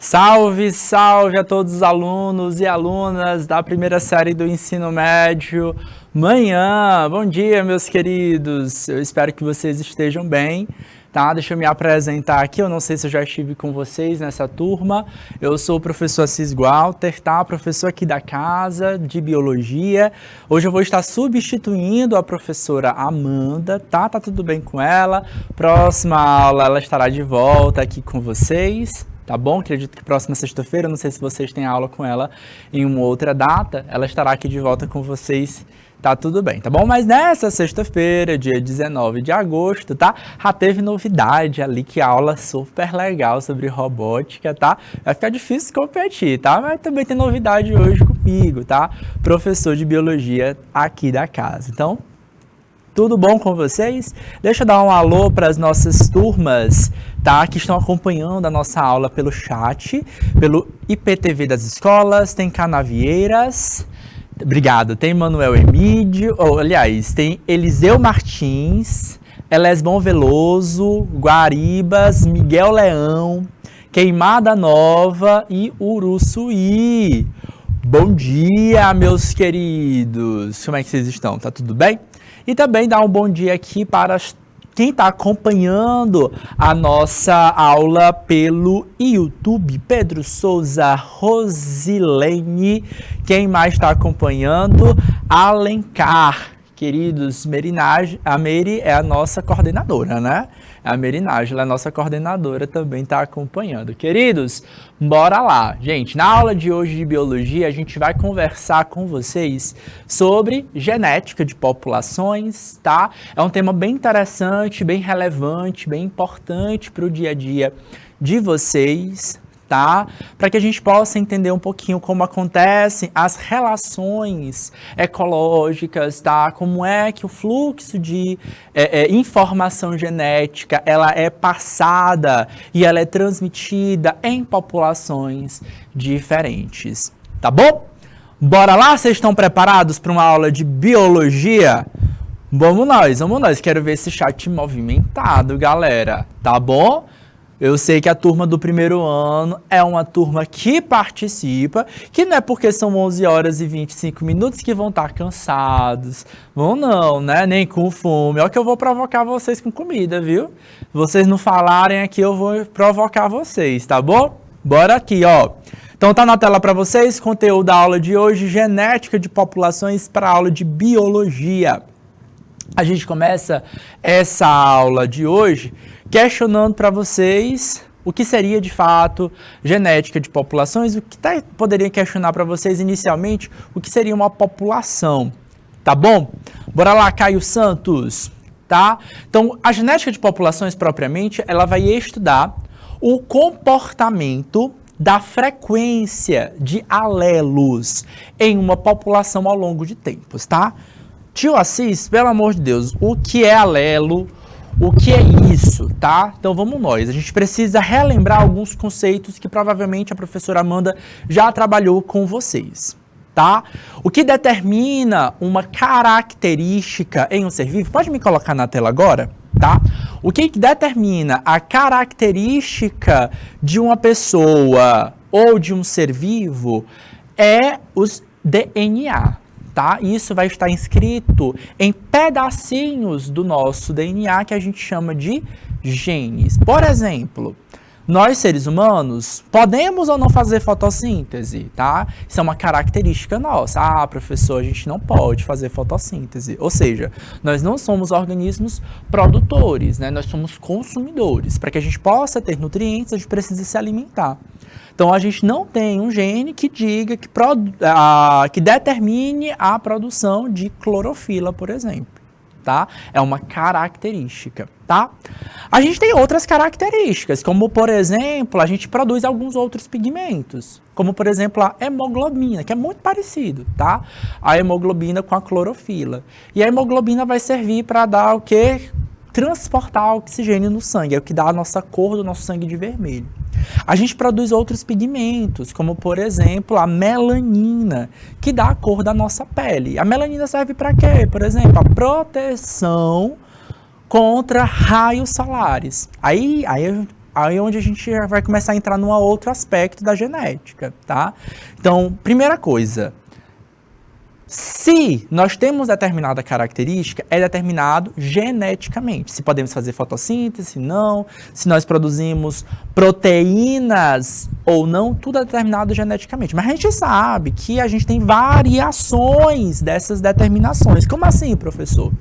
Salve, salve a todos os alunos e alunas da primeira série do ensino médio. Manhã, bom dia, meus queridos. Eu espero que vocês estejam bem, tá? Deixa eu me apresentar aqui. Eu não sei se eu já estive com vocês nessa turma. Eu sou o professor Assis Walter, tá? Professor aqui da casa de biologia. Hoje eu vou estar substituindo a professora Amanda, tá? Tá tudo bem com ela? Próxima aula ela estará de volta aqui com vocês. Tá bom? Acredito que próxima sexta-feira, não sei se vocês têm aula com ela em uma outra data, ela estará aqui de volta com vocês, tá tudo bem, tá bom? Mas nessa sexta-feira, dia 19 de agosto, tá? Já teve novidade ali, que aula super legal sobre robótica, tá? Vai ficar difícil competir, tá? Mas também tem novidade hoje comigo, tá? Professor de biologia aqui da casa. Então, tudo bom com vocês? Deixa eu dar um alô para as nossas turmas, tá? Que estão acompanhando a nossa aula pelo chat, pelo IPTV das escolas, tem Canavieiras, obrigado, tem Manuel Emídio, aliás, tem Eliseu Martins, Elesbon Veloso, Guaribas, Miguel Leão, Queimada Nova e Uruçuí. Bom dia, meus queridos! Como é que vocês estão? Tá tudo bem? E também dar um bom dia aqui para quem está acompanhando a nossa aula pelo YouTube. Pedro Souza, Rosilene, quem mais está acompanhando? Alencar. Queridos, a Meri é a nossa coordenadora, né? A Merinagem, ela é a nossa coordenadora, também está acompanhando. Queridos, bora lá. Gente, na aula de hoje de biologia, a gente vai conversar com vocês sobre genética de populações, tá? É um tema bem interessante, bem relevante, bem importante para o dia a dia de vocês, tá? Para que a gente possa entender um pouquinho como acontecem as relações ecológicas, tá? Como é que o fluxo de informação genética, ela é passada e ela é transmitida em populações diferentes, tá bom? Bora lá? Vocês estão preparados para uma aula de biologia? Vamos nós. Quero ver esse chat movimentado, galera, tá bom? Eu sei que a turma do primeiro ano é uma turma que participa, que não é porque são 11 horas e 25 minutos que vão estar cansados. Vão não, né? Nem com fome. Olha que eu vou provocar vocês com comida, viu? Vocês não falarem aqui, eu vou provocar vocês, tá bom? Bora aqui, ó. Então tá na tela para vocês, conteúdo da aula de hoje, genética de populações para a aula de biologia. A gente começa essa aula de hoje questionando para vocês o que seria de fato genética de populações, o que poderia questionar para vocês inicialmente o que seria uma população, tá bom? Bora lá, Caio Santos, tá? Então, a genética de populações propriamente, ela vai estudar o comportamento da frequência de alelos em uma população ao longo de tempos, tá? Tio Assis, pelo amor de Deus, o que é alelo? O que é isso, tá? Então vamos nós. A gente precisa relembrar alguns conceitos que provavelmente a professora Amanda já trabalhou com vocês, tá? O que determina uma característica em um ser vivo? Pode me colocar na tela agora, tá? O que determina a característica de uma pessoa ou de um ser vivo é os DNA. Tá? Isso vai estar inscrito em pedacinhos do nosso DNA que a gente chama de genes. Por exemplo, nós seres humanos podemos ou não fazer fotossíntese, tá? Isso é uma característica nossa. Ah, professor, a gente não pode fazer fotossíntese. Ou seja, nós não somos organismos produtores, né? Nós somos consumidores. Para que a gente possa ter nutrientes, a gente precisa se alimentar. Então, a gente não tem um gene que diga, que determine a produção de clorofila, por exemplo, tá? É uma característica, tá? A gente tem outras características, como, por exemplo, a gente produz alguns outros pigmentos, como, por exemplo, a hemoglobina, que é muito parecido, tá? A hemoglobina com a clorofila. E a hemoglobina vai servir para dar o quê? Transportar oxigênio no sangue, é o que dá a nossa cor do nosso sangue de vermelho. A gente produz outros pigmentos, como por exemplo a melanina, que dá a cor da nossa pele. A melanina serve para quê? Por exemplo, a proteção contra raios solares. Aí Aí é onde a gente vai começar a entrar num outro aspecto da genética, tá? Então, primeira coisa, se nós temos determinada característica, é determinado geneticamente. Se podemos fazer fotossíntese, não. Se nós produzimos proteínas ou não, tudo é determinado geneticamente. Mas a gente sabe que a gente tem variações dessas determinações. Como assim, professor?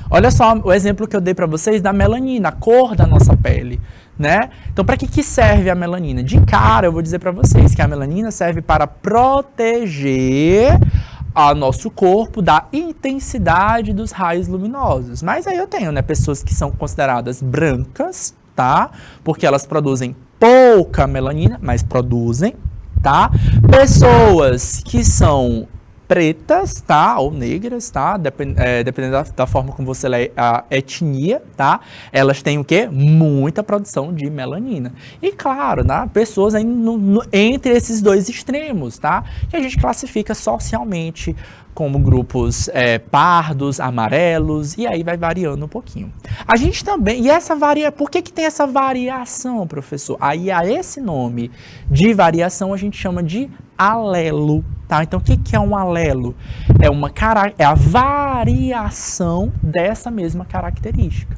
Olha só o exemplo que eu dei para vocês da melanina, a cor da nossa pele, né? Então, para que serve a melanina? De cara, eu vou dizer para vocês que a melanina serve para proteger ao nosso corpo da intensidade dos raios luminosos. Mas aí eu tenho, né, pessoas que são consideradas brancas, tá? Porque elas produzem pouca melanina, mas produzem, tá? Pessoas que são pretas, tá? Ou negras, tá? Dependendo da forma como você lê a etnia, tá? Elas têm o quê? Muita produção de melanina. E claro, né? Pessoas aí entre esses dois extremos, tá? Que a gente classifica socialmente como grupos pardos, amarelos, e aí vai variando um pouquinho. A gente também, por que tem essa variação, professor? Aí a esse nome de variação a gente chama de alelo, tá? Então o que é um alelo? É a variação dessa mesma característica.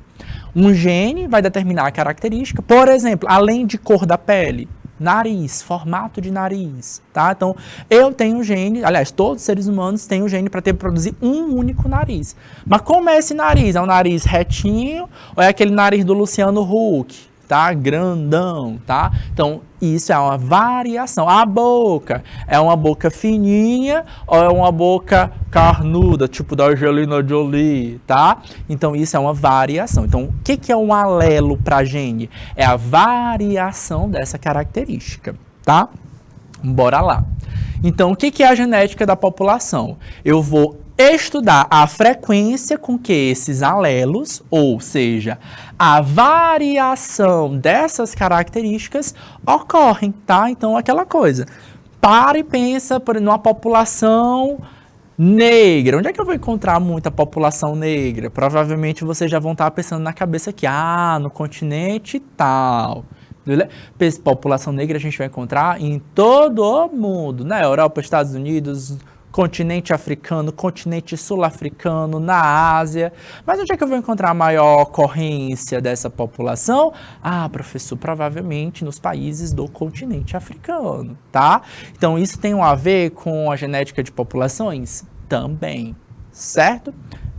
Um gene vai determinar a característica, por exemplo, além de cor da pele, nariz, formato de nariz, tá? Então, eu tenho um gene, aliás, todos os seres humanos têm um gene para produzir um único nariz. Mas como é esse nariz? É um nariz retinho ou é aquele nariz do Luciano Huck, tá? Grandão, tá? Então, isso é uma variação. A boca é uma boca fininha ou é uma boca carnuda, tipo da Angelina Jolie, tá? Então, isso é uma variação. Então, o que é um alelo para gene? É a variação dessa característica, tá? Bora lá. Então, o que é a genética da população? Eu vou estudar a frequência com que esses alelos, ou seja, a variação dessas características ocorrem, tá? Então, aquela coisa, para e pensa numa população negra. Onde é que eu vou encontrar muita população negra? Provavelmente vocês já vão estar pensando na cabeça aqui, no continente tal. População negra a gente vai encontrar em todo o mundo, na Europa, Estados Unidos, continente africano, continente sul-africano, na Ásia. Mas onde é que eu vou encontrar a maior ocorrência dessa população? Professor, provavelmente nos países do continente africano, tá? Então, isso tem a ver com a genética de populações? Também, certo?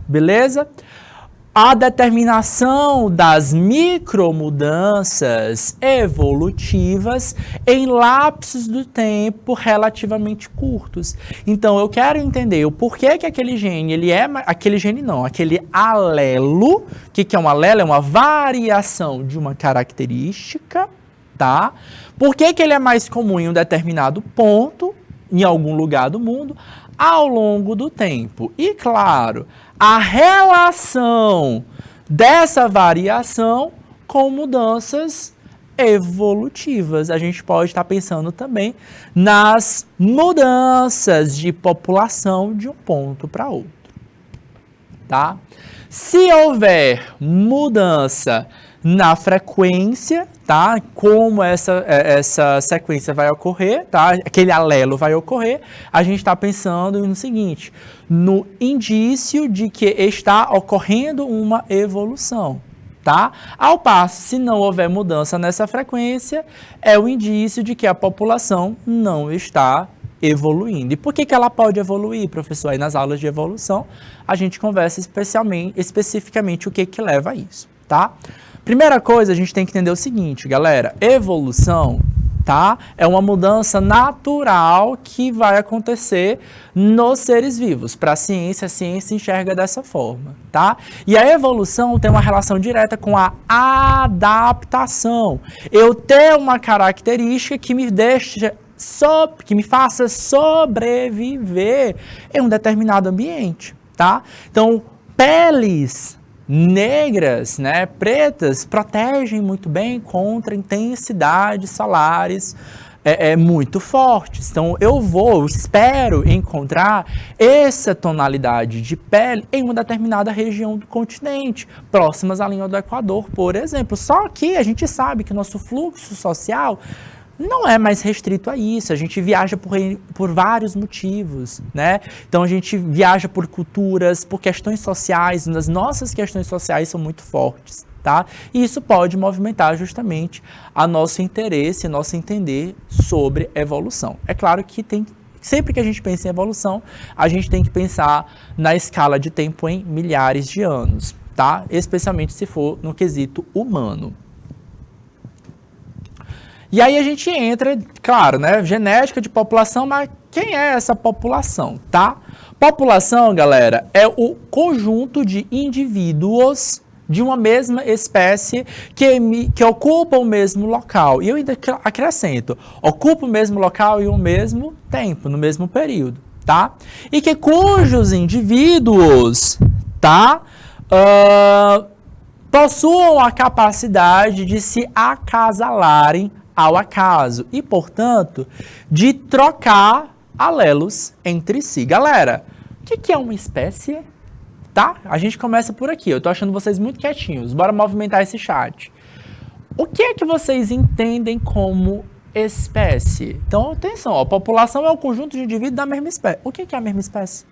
Beleza? A determinação das micromudanças evolutivas em lapsos do tempo relativamente curtos. Então, eu quero entender o porquê que aquele alelo, o que é um alelo? É uma variação de uma característica, tá? Por que ele é mais comum em um determinado ponto, em algum lugar do mundo, ao longo do tempo? E, claro, a relação dessa variação com mudanças evolutivas. A gente pode estar pensando também nas mudanças de população de um ponto para outro, tá? Se houver mudança na frequência, tá? Como essa sequência vai ocorrer, tá? Aquele alelo vai ocorrer, a gente está pensando no seguinte, no indício de que está ocorrendo uma evolução, tá? Ao passo, se não houver mudança nessa frequência, é o indício de que a população não está evoluindo. E por que ela pode evoluir, professor? Aí nas aulas de evolução, a gente conversa especificamente o que leva a isso, tá? Primeira coisa, a gente tem que entender o seguinte, galera, evolução, tá? É uma mudança natural que vai acontecer nos seres vivos. Para a ciência enxerga dessa forma, tá? E a evolução tem uma relação direta com a adaptação. Eu tenho uma característica que me faça sobreviver em um determinado ambiente, tá? Então, peles negras, né, pretas, protegem muito bem contra intensidades solares muito fortes. Então, eu espero encontrar essa tonalidade de pele em uma determinada região do continente, próximas à linha do Equador, por exemplo. Só que a gente sabe que nosso fluxo social não é mais restrito a isso, a gente viaja por vários motivos, né? Então a gente viaja por culturas, por questões sociais, as nossas questões sociais são muito fortes, tá? E isso pode movimentar justamente a nosso interesse, nosso entender sobre evolução. É claro que sempre que a gente pensa em evolução, a gente tem que pensar na escala de tempo em milhares de anos, tá? Especialmente se for no quesito humano. E aí a gente entra, claro, né, genética de população, mas quem é essa população, tá? População, galera, é o conjunto de indivíduos de uma mesma espécie que ocupa o mesmo local. E eu ainda acrescento, ocupa o mesmo local e o mesmo tempo, no mesmo período, tá? E cujos indivíduos, tá? Possuam a capacidade de se acasalarem ao acaso e, portanto, de trocar alelos entre si. Galera, o que é uma espécie? Tá? A gente começa por aqui. Eu tô achando vocês muito quietinhos. Bora movimentar esse chat. O que é que vocês entendem como espécie? Então, atenção, ó, população é o conjunto de indivíduos da mesma espécie. O que é a mesma espécie?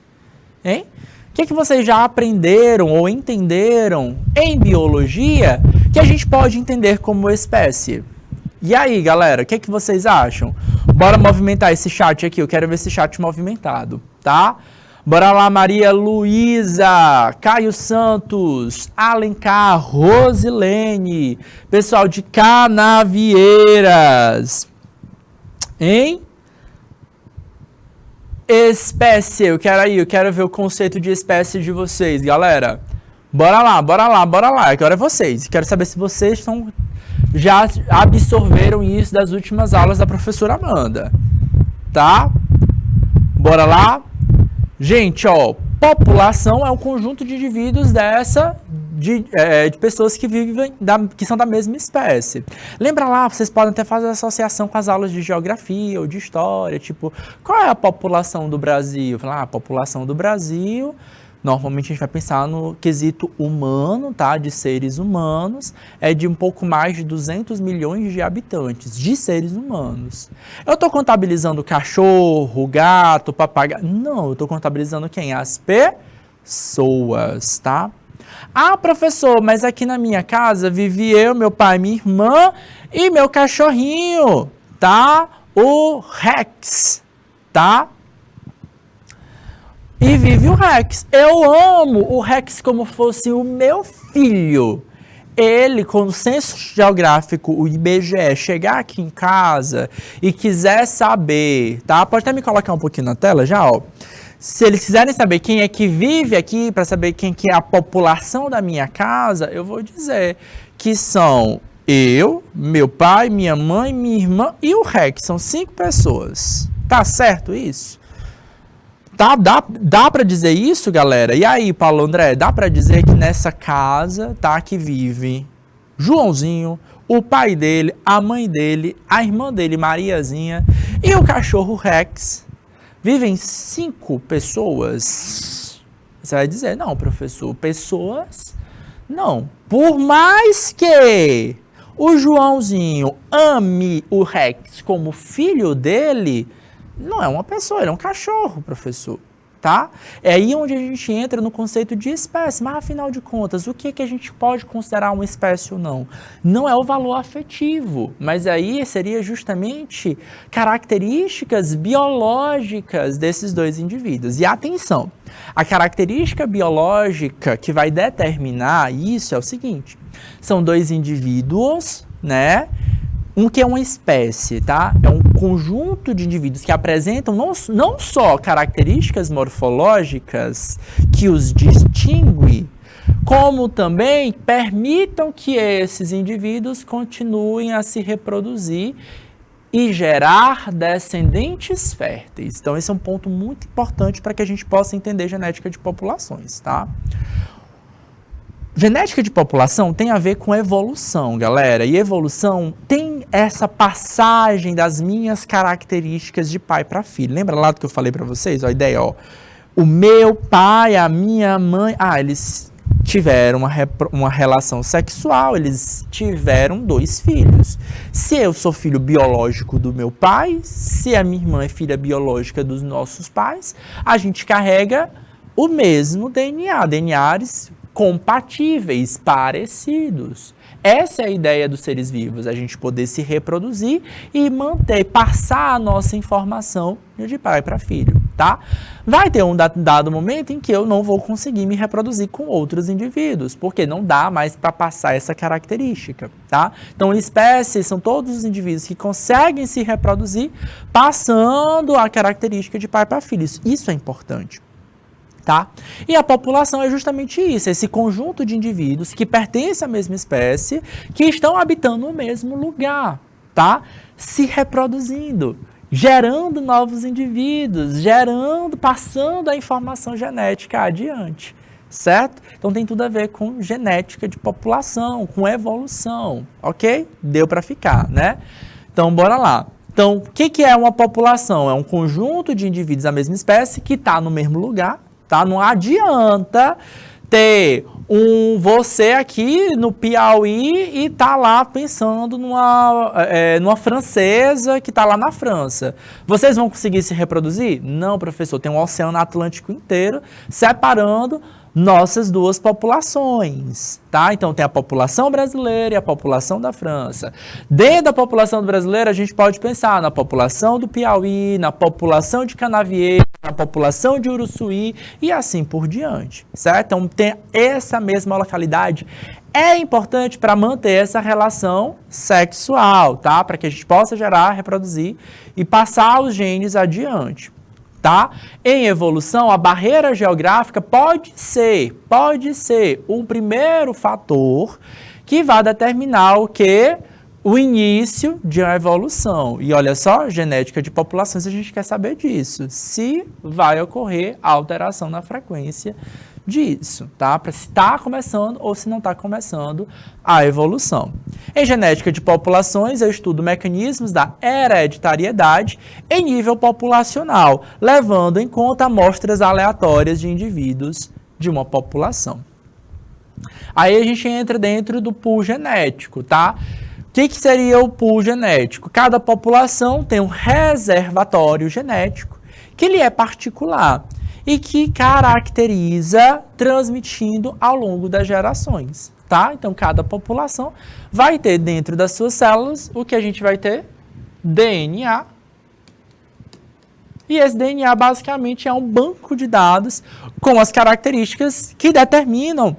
Hein? O que vocês já aprenderam ou entenderam em biologia que a gente pode entender como espécie? E aí, galera, o que vocês acham? Bora movimentar esse chat aqui, eu quero ver esse chat movimentado, tá? Bora lá, Maria Luísa, Caio Santos, Alencar, Rosilene, pessoal de Canavieiras, hein? Espécie, eu quero ver o conceito de espécie de vocês, galera. Bora lá, eu quero vocês, quero saber se vocês já absorveram isso das últimas aulas da professora Amanda, tá? Bora lá? Gente, ó, população é um conjunto de indivíduos de pessoas que vivem, que são da mesma espécie. Lembra lá, vocês podem até fazer associação com as aulas de geografia ou de história, tipo, qual é a população do Brasil? Falar, a população do Brasil, normalmente a gente vai pensar no quesito humano, tá? De seres humanos, é de um pouco mais de 200 milhões de habitantes, de seres humanos. Eu estou contabilizando cachorro, gato, papagaio? Não, eu estou contabilizando quem? As pessoas, tá? Ah, professor, mas aqui na minha casa vive eu, meu pai, minha irmã e meu cachorrinho, tá? O Rex, tá? E vive o Rex. Eu amo o Rex como fosse o meu filho. Ele, quando o censo geográfico, o IBGE, chegar aqui em casa e quiser saber, tá? Pode até me colocar um pouquinho na tela já, ó. Se eles quiserem saber quem é que vive aqui, para saber quem que é a população da minha casa, eu vou dizer que são eu, meu pai, minha mãe, minha irmã e o Rex. São 5 pessoas. Tá certo isso? Tá, dá para dizer isso, galera? E aí, Paulo André, dá para dizer que nessa casa, tá, que vive Joãozinho, o pai dele, a mãe dele, a irmã dele, Mariazinha, e o cachorro Rex, vivem 5 pessoas? Você vai dizer, não, professor, pessoas? Não. Por mais que o Joãozinho ame o Rex como filho dele, não é uma pessoa, ele é um cachorro, professor, tá? É aí onde a gente entra no conceito de espécie, mas afinal de contas, o que a gente pode considerar uma espécie ou não? Não é o valor afetivo, mas aí seria justamente características biológicas desses dois indivíduos. E atenção, a característica biológica que vai determinar isso é o seguinte, são 2 indivíduos, né? Um que é uma espécie, tá? É um conjunto de indivíduos que apresentam não só características morfológicas que os distinguem, como também permitam que esses indivíduos continuem a se reproduzir e gerar descendentes férteis. Então, esse é um ponto muito importante para que a gente possa entender genética de populações, tá? Genética de população tem a ver com evolução, galera, e evolução tem essa passagem das minhas características de pai para filho. Lembra lá do que eu falei para vocês? Ó, a ideia, ó. O meu pai, a minha mãe... eles tiveram uma relação sexual, eles tiveram 2 filhos. Se eu sou filho biológico do meu pai, se a minha irmã é filha biológica dos nossos pais, a gente carrega o mesmo DNA, DNAs compatíveis, parecidos. Essa é a ideia dos seres vivos, a gente poder se reproduzir e manter, passar a nossa informação de pai para filho, tá? Vai ter um dado momento em que eu não vou conseguir me reproduzir com outros indivíduos, porque não dá mais para passar essa característica, tá? Então, espécies são todos os indivíduos que conseguem se reproduzir passando a característica de pai para filho. Isso é importante. Tá? E a população é justamente isso, esse conjunto de indivíduos que pertencem à mesma espécie, que estão habitando o mesmo lugar, tá? Se reproduzindo, gerando novos indivíduos, passando a informação genética adiante, certo? Então tem tudo a ver com genética de população, com evolução, ok? Deu para ficar, né? Então bora lá. Então, o que é uma população? É um conjunto de indivíduos da mesma espécie que está no mesmo lugar. Tá? Não adianta ter você aqui no Piauí e tá lá pensando numa francesa que tá lá na França. Vocês vão conseguir se reproduzir? Não, professor, tem um oceano Atlântico inteiro separando nossas 2 populações, tá? Então tem a população brasileira e a população da França. Dentro da população brasileira, a gente pode pensar na população do Piauí, na população de Canavieira, na população de Uruçuí e assim por diante, certo? Então tem essa mesma localidade. É importante para manter essa relação sexual, tá? Para que a gente possa gerar, reproduzir e passar os genes adiante. Tá? Em evolução, a barreira geográfica pode ser o primeiro fator que vai determinar o quê? O início de uma evolução. E olha só, genética de populações, a gente quer saber disso. Se vai ocorrer alteração na frequência disso, tá? Para se está começando ou se não está começando a evolução. Em genética de populações, eu estudo mecanismos da hereditariedade em nível populacional, levando em conta amostras aleatórias de indivíduos de uma população. Aí a gente entra dentro do pool genético, tá? O que seria o pool genético? Cada população tem um reservatório genético que lhe é particular e que caracteriza transmitindo ao longo das gerações, tá? Então, cada população vai ter dentro das suas células o que a gente vai ter? DNA. E esse DNA, basicamente, é um banco de dados com as características que determinam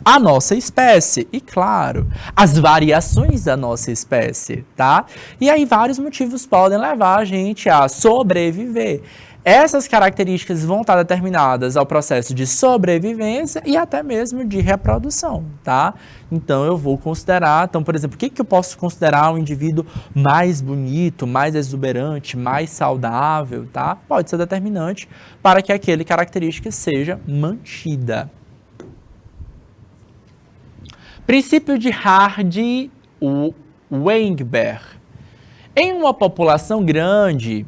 a nossa espécie e, claro, as variações da nossa espécie, tá? E aí, vários motivos podem levar a gente a sobreviver. Essas características vão estar determinadas ao processo de sobrevivência e até mesmo de reprodução, tá? Então, eu vou considerar, por exemplo, o que eu posso considerar um indivíduo mais bonito, mais exuberante, mais saudável, tá? Pode ser determinante para que aquela característica seja mantida. Princípio de Hardy-Weinberg. Em uma população grande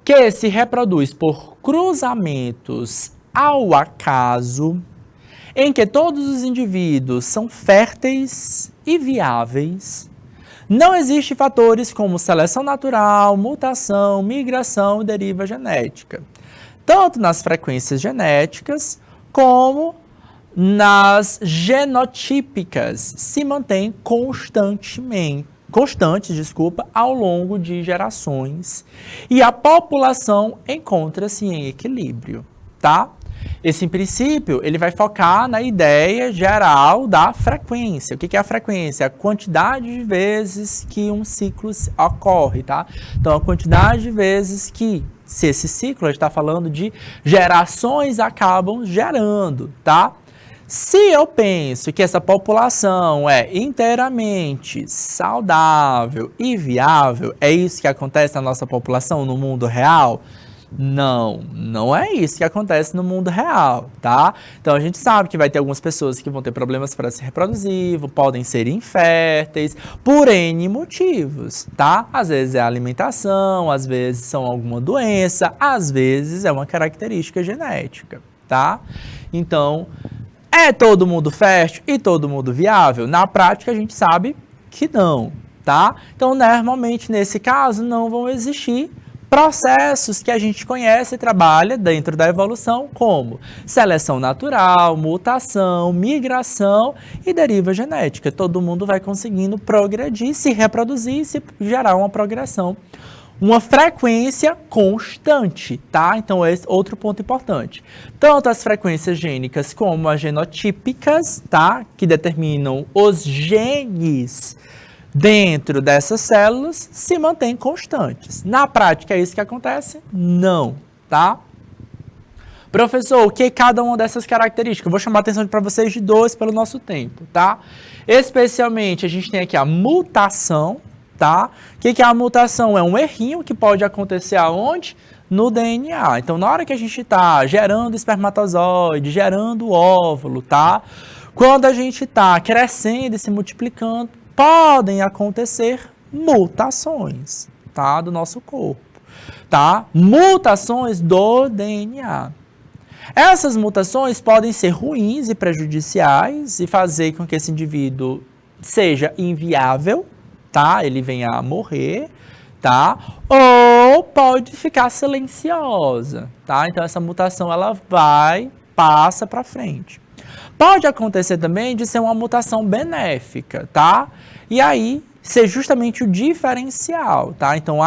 que se reproduz por cruzamentos ao acaso, em que todos os indivíduos são férteis e viáveis, não existem fatores como seleção natural, mutação, migração e deriva genética, tanto nas frequências genéticas como nas genotípicas, se mantém constantes, ao longo de gerações, e a população encontra-se em equilíbrio, tá? Esse princípio, ele vai focar na ideia geral da frequência. O que é a frequência? A quantidade de vezes que um ciclo ocorre, tá? Então, a quantidade de vezes que, se esse ciclo, a gente está falando de gerações acabam gerando, tá? Se eu penso que essa população é inteiramente saudável e viável, é isso que acontece na nossa população no mundo real? Não, não é isso que acontece no mundo real, tá? Então a gente sabe que vai ter algumas pessoas que vão ter problemas para se reproduzir, podem ser inférteis, por N motivos, tá? Às vezes é a alimentação, às vezes são alguma doença, às vezes é uma característica genética, tá? Então, é todo mundo fértil e todo mundo viável? Na prática a gente sabe que não, tá? Então, normalmente nesse caso não vão existir processos que a gente conhece e trabalha dentro da evolução, como seleção natural, mutação, migração e deriva genética. Todo mundo vai conseguindo progredir, se reproduzir e se gerar uma progressão. Uma frequência constante, tá? Então, esse é outro ponto importante. Tanto as frequências gênicas como as genotípicas, tá? Que determinam os genes dentro dessas células se mantêm constantes. Na prática, é isso que acontece? Não, tá? Professor, o que é cada uma dessas características? Eu vou chamar a atenção para vocês de dois pelo nosso tempo, tá? Especialmente, a gente tem aqui a mutação, tá? O que é a mutação? É um errinho que pode acontecer aonde? No DNA. Então, na hora que a gente está gerando espermatozoide, gerando óvulo, tá? Quando a gente está crescendo e se multiplicando, podem acontecer mutações, tá? Do nosso corpo, tá? Mutações do DNA. Essas mutações podem ser ruins e prejudiciais e fazer com que esse indivíduo seja inviável, tá? Ele venha a morrer, tá? Ou pode ficar silenciosa, tá? Então essa mutação ela passa para frente. Pode acontecer também de ser uma mutação benéfica, tá? E aí, ser justamente o diferencial, tá? Então,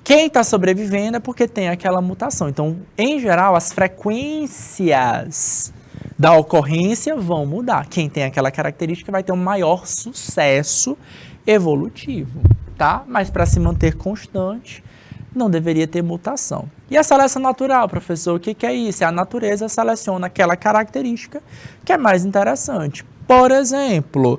quem está sobrevivendo é porque tem aquela mutação. Então, em geral, as frequências da ocorrência vão mudar. Quem tem aquela característica vai ter um maior sucesso evolutivo, tá? Mas para se manter constante, não deveria ter mutação. E a seleção natural, professor, o que é isso? A natureza seleciona aquela característica que é mais interessante. Por exemplo,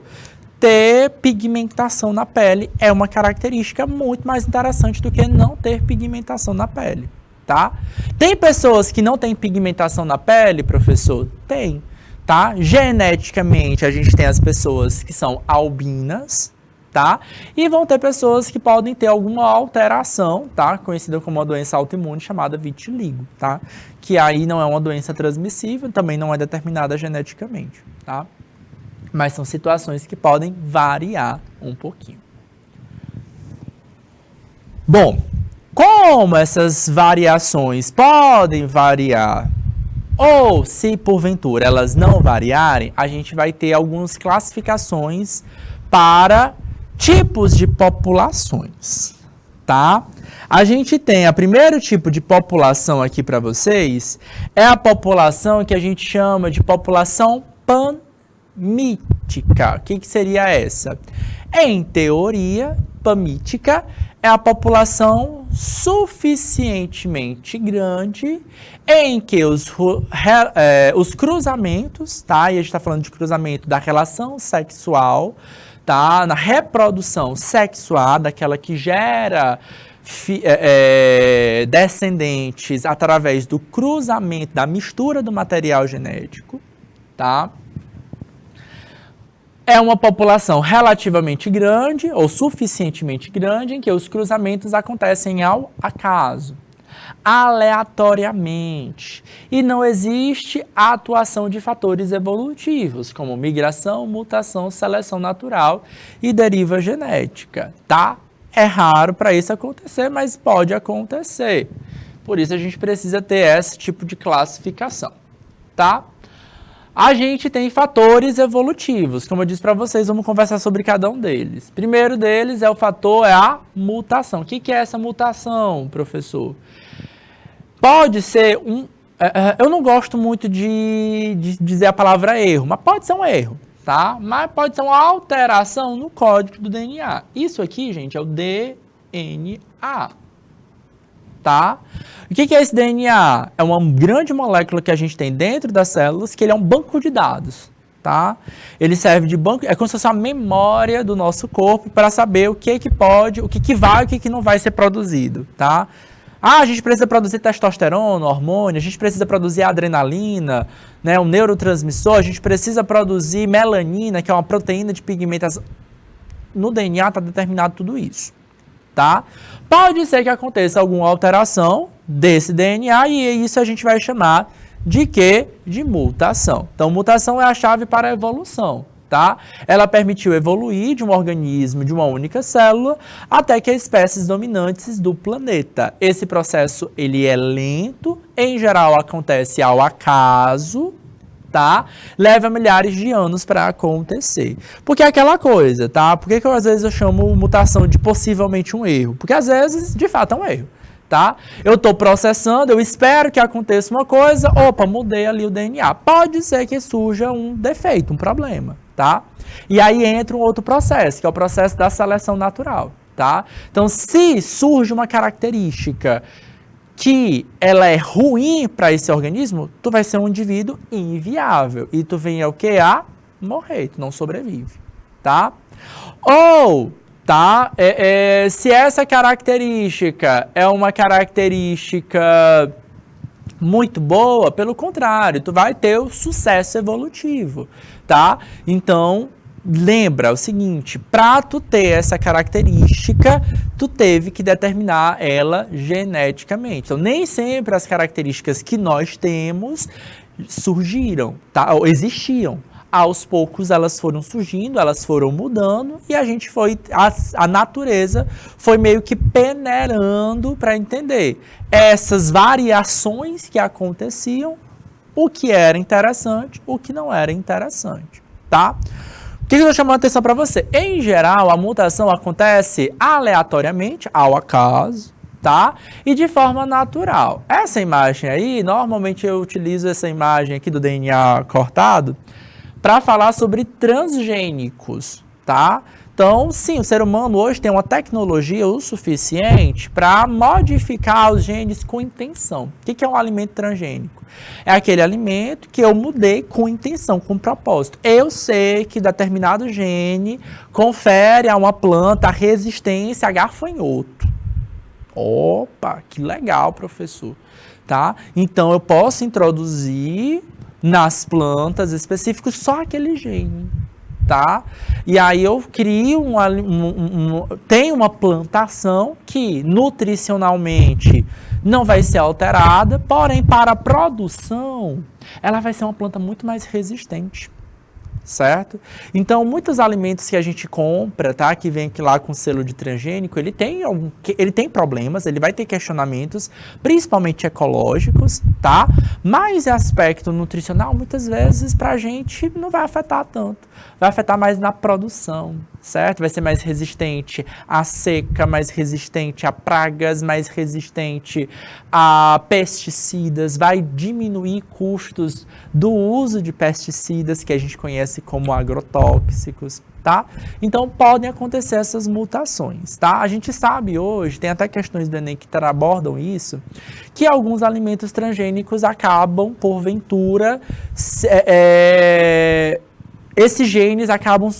ter pigmentação na pele é uma característica muito mais interessante do que não ter pigmentação na pele, tá? Tem pessoas que não têm pigmentação na pele, professor? Tem, tá? Geneticamente, a gente tem as pessoas que são albinas, tá? E vão ter pessoas que podem ter alguma alteração, tá? Conhecida como uma doença autoimune chamada vitiligo, tá? Que aí não é uma doença transmissível, também não é determinada geneticamente, tá? Mas são situações que podem variar um pouquinho. Bom, como essas variações podem variar, ou se porventura elas não variarem, a gente vai ter algumas classificações para tipos de populações, tá? A gente tem o primeiro tipo de população aqui para vocês, é a população que a gente chama de população pamítica. O que seria essa? Em teoria, pamítica é a população suficientemente grande em que os cruzamentos, tá? E a gente está falando de cruzamento da relação sexual, tá? Na reprodução sexual, daquela que gera descendentes através do cruzamento, da mistura do material genético, tá? É uma população relativamente grande ou suficientemente grande em que os cruzamentos acontecem ao acaso, aleatoriamente, e não existe a atuação de fatores evolutivos, como migração, mutação, seleção natural e deriva genética, tá? É raro para isso acontecer, mas pode acontecer. Por isso a gente precisa ter esse tipo de classificação, tá? A gente tem fatores evolutivos, como eu disse para vocês, vamos conversar sobre cada um deles. Primeiro deles é a mutação. O que é essa mutação, professor? Pode ser eu não gosto muito de dizer a palavra erro, mas pode ser um erro, tá? Mas pode ser uma alteração no código do DNA. Isso aqui, gente, é o DNA. Tá? O que é esse DNA? É uma grande molécula que a gente tem dentro das células, que ele é um banco de dados, tá? Ele serve de banco, é como se fosse uma memória do nosso corpo para saber o que pode, o que vai e o que não vai ser produzido, tá? Ah, a gente precisa produzir testosterona, hormônio, a gente precisa produzir adrenalina, né, um neurotransmissor, a gente precisa produzir melanina, que é uma proteína de pigmentação. No DNA está determinado tudo isso, tá? Pode ser que aconteça alguma alteração desse DNA e isso a gente vai chamar de quê? De mutação. Então, mutação é a chave para a evolução. Tá? Ela permitiu evoluir de um organismo, de uma única célula, até que as espécies dominantes do planeta. Esse processo ele é lento, em geral acontece ao acaso, tá? Leva milhares de anos para acontecer. Porque é aquela coisa, tá? Por que às vezes eu chamo mutação de possivelmente um erro? Porque às vezes, de fato, é um erro. Tá? Eu estou processando, eu espero que aconteça uma coisa, opa, mudei ali o DNA. Pode ser que surja um defeito, um problema, tá? E aí entra um outro processo, que é o processo da seleção natural, tá? Então, se surge uma característica que ela é ruim para esse organismo, tu vai ser um indivíduo inviável e tu vem ao que? A morrer, tu não sobrevive, tá? Ou tá? Se essa característica é uma característica muito boa, pelo contrário, tu vai ter o sucesso evolutivo, tá? Então, lembra o seguinte, para tu ter essa característica, tu teve que determinar ela geneticamente. Então, nem sempre as características que nós temos surgiram, tá? Ou existiam. Aos poucos elas foram surgindo, elas foram mudando e a gente foi, a natureza foi meio que peneirando para entender essas variações que aconteciam, o que era interessante, o que não era interessante, tá? O que eu estou chamando a atenção para você? Em geral, a mutação acontece aleatoriamente, ao acaso, tá? E de forma natural. Essa imagem aí, normalmente eu utilizo essa imagem aqui do DNA cortado, para falar sobre transgênicos, tá? Então, sim, o ser humano hoje tem uma tecnologia o suficiente para modificar os genes com intenção. O que é um alimento transgênico? É aquele alimento que eu mudei com intenção, com propósito. Eu sei que determinado gene confere a uma planta a resistência a gafanhoto. Opa, que legal, professor. Tá? Então, eu posso introduzir nas plantas específicos só aquele gene, tá? E aí eu crio tem uma plantação que nutricionalmente não vai ser alterada, porém para a produção ela vai ser uma planta muito mais resistente, certo? Então, muitos alimentos que a gente compra, tá, que vem aqui lá com selo de transgênico, ele tem problemas, ele vai ter questionamentos, principalmente ecológicos, tá? Mas aspecto nutricional, muitas vezes, pra gente não vai afetar tanto. Vai afetar mais na produção, certo? Vai ser mais resistente à seca, mais resistente a pragas, mais resistente a pesticidas, vai diminuir custos do uso de pesticidas que a gente conhece como agrotóxicos, tá? Então, podem acontecer essas mutações, tá? A gente sabe hoje, tem até questões do Enem que abordam isso, que alguns alimentos transgênicos acabam, porventura, esses genes acabam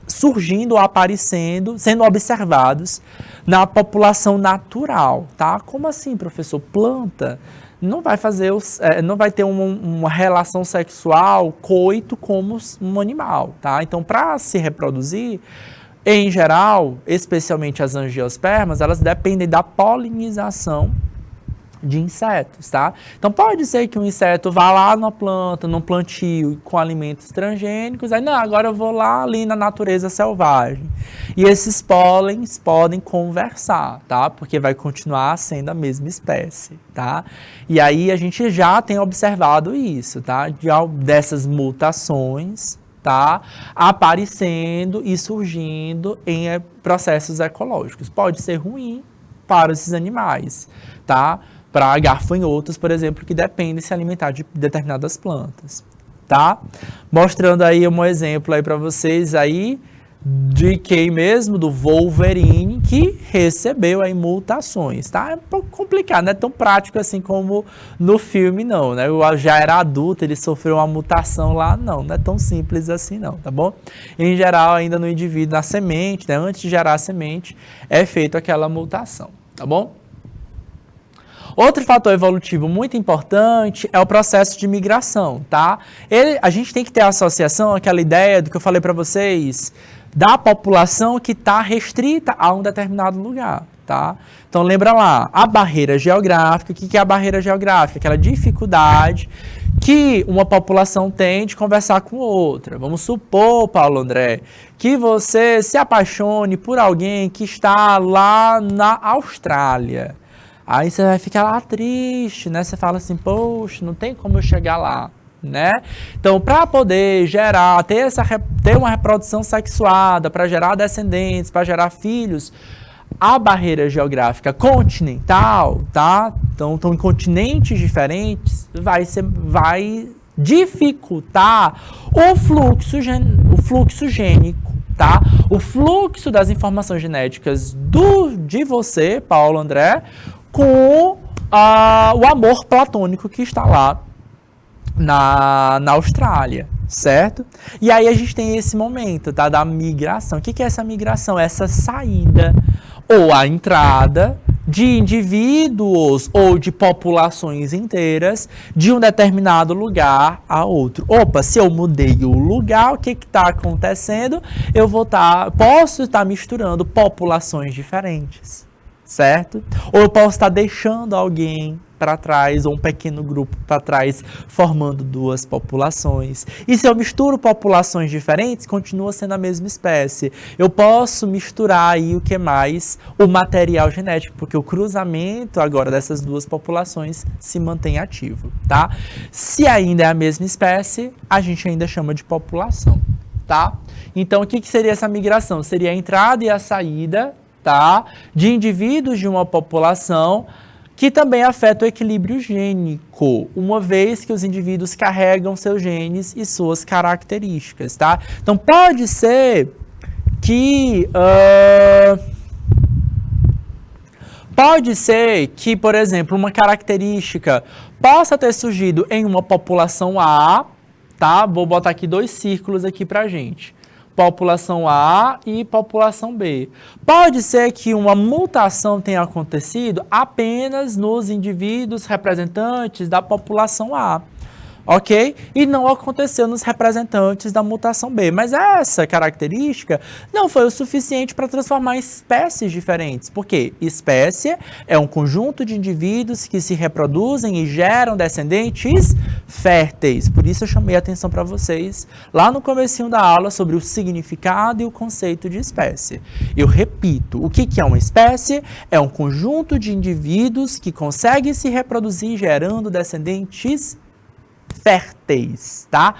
surgindo, aparecendo, sendo observados na população natural, tá? Como assim, professor? Planta não vai fazer, não vai ter uma relação sexual, coito, como um animal, tá? Então, para se reproduzir, em geral, especialmente as angiospermas, elas dependem da polinização de insetos, tá? Então, pode ser que um inseto vá lá na planta, num plantio com alimentos transgênicos, aí, não, agora eu vou lá ali na natureza selvagem. E esses pólens podem conversar, tá? Porque vai continuar sendo a mesma espécie, tá? E aí, a gente já tem observado isso, tá? Dessas mutações, tá? Aparecendo e surgindo em processos ecológicos. Pode ser ruim para esses animais, tá? Para gafanhotos, por exemplo, que dependem de se alimentar de determinadas plantas, tá? Mostrando aí um exemplo aí para vocês aí de quem mesmo, do Wolverine, que recebeu aí mutações, tá? É um pouco complicado, não é tão prático assim como no filme, não, né? Eu já era adulto, ele sofreu uma mutação lá, não é tão simples assim não, tá bom? Em geral, ainda no indivíduo, na semente, né? Antes de gerar a semente, é feita aquela mutação, tá bom? Outro fator evolutivo muito importante é o processo de migração, tá? A gente tem que ter a associação, aquela ideia do que eu falei para vocês, da população que está restrita a um determinado lugar, tá? Então lembra lá, a barreira geográfica. O que é a barreira geográfica? Aquela dificuldade que uma população tem de conversar com outra. Vamos supor, Paulo André, que você se apaixone por alguém que está lá na Austrália. Aí você vai ficar lá triste, né? Você fala assim, poxa, não tem como eu chegar lá, né? Então, para poder gerar, ter uma reprodução sexuada, para gerar descendentes, para gerar filhos, a barreira geográfica continental, tá? Então, estão em continentes diferentes, vai dificultar o fluxo gênico, tá? O fluxo das informações genéticas de você, Paulo André, com o amor platônico que está lá na Austrália, certo? E aí a gente tem esse momento, tá, da migração. O que é essa migração? Essa saída ou a entrada de indivíduos ou de populações inteiras de um determinado lugar a outro. Opa, se eu mudei o lugar, o que está acontecendo? Posso estar misturando populações diferentes, certo? Ou eu posso estar deixando alguém para trás, ou um pequeno grupo para trás, formando duas populações. E se eu misturo populações diferentes, continua sendo a mesma espécie. Eu posso misturar aí o que mais? O material genético, porque o cruzamento agora dessas duas populações se mantém ativo, tá? Se ainda é a mesma espécie, a gente ainda chama de população, tá? Então, o que seria essa migração? Seria a entrada e a saída, tá, de indivíduos de uma população que também afeta o equilíbrio gênico, uma vez que os indivíduos carregam seus genes e suas características, tá? Então, pode ser que, por exemplo, uma característica possa ter surgido em uma população A, tá? Vou botar aqui 2 círculos aqui pra gente. População A e população B. Pode ser que uma mutação tenha acontecido apenas nos indivíduos representantes da população A, ok? E não aconteceu nos representantes da mutação B. Mas essa característica não foi o suficiente para transformar em espécies diferentes. Por quê? Espécie é um conjunto de indivíduos que se reproduzem e geram descendentes férteis. Por isso eu chamei a atenção para vocês lá no comecinho da aula sobre o significado e o conceito de espécie. Eu repito, o que é uma espécie? É um conjunto de indivíduos que conseguem se reproduzir gerando descendentes férteis, tá?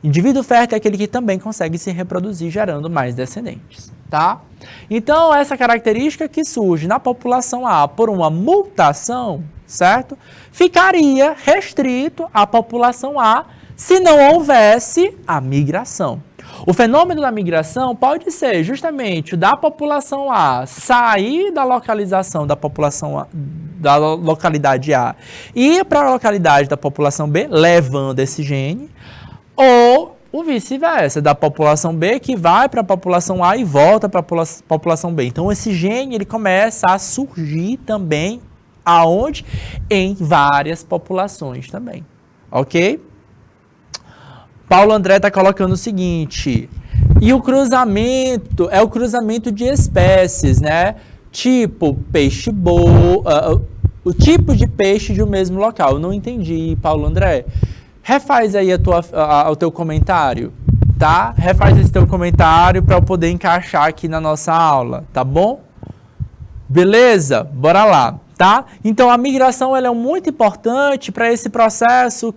Indivíduo fértil é aquele que também consegue se reproduzir gerando mais descendentes, tá? Então, essa característica que surge na população A por uma mutação, certo? Ficaria restrito à população A se não houvesse a migração. O fenômeno da migração pode ser justamente o da população A sair da localização da população A, da localidade A, e ir para a localidade da população B, levando esse gene, ou o vice-versa, da população B que vai para a população A e volta para a população B. Então, esse gene ele começa a surgir também, aonde? Em várias populações também, ok? Paulo André está colocando o seguinte, e o cruzamento é o cruzamento de espécies, né? Tipo peixe-boa, o tipo de peixe de um mesmo local. Eu não entendi, Paulo André. Refaz aí o teu comentário, tá? Refaz esse teu comentário para eu poder encaixar aqui na nossa aula, tá bom? Beleza? Bora lá. Tá? Então, a migração ela é muito importante para esse processo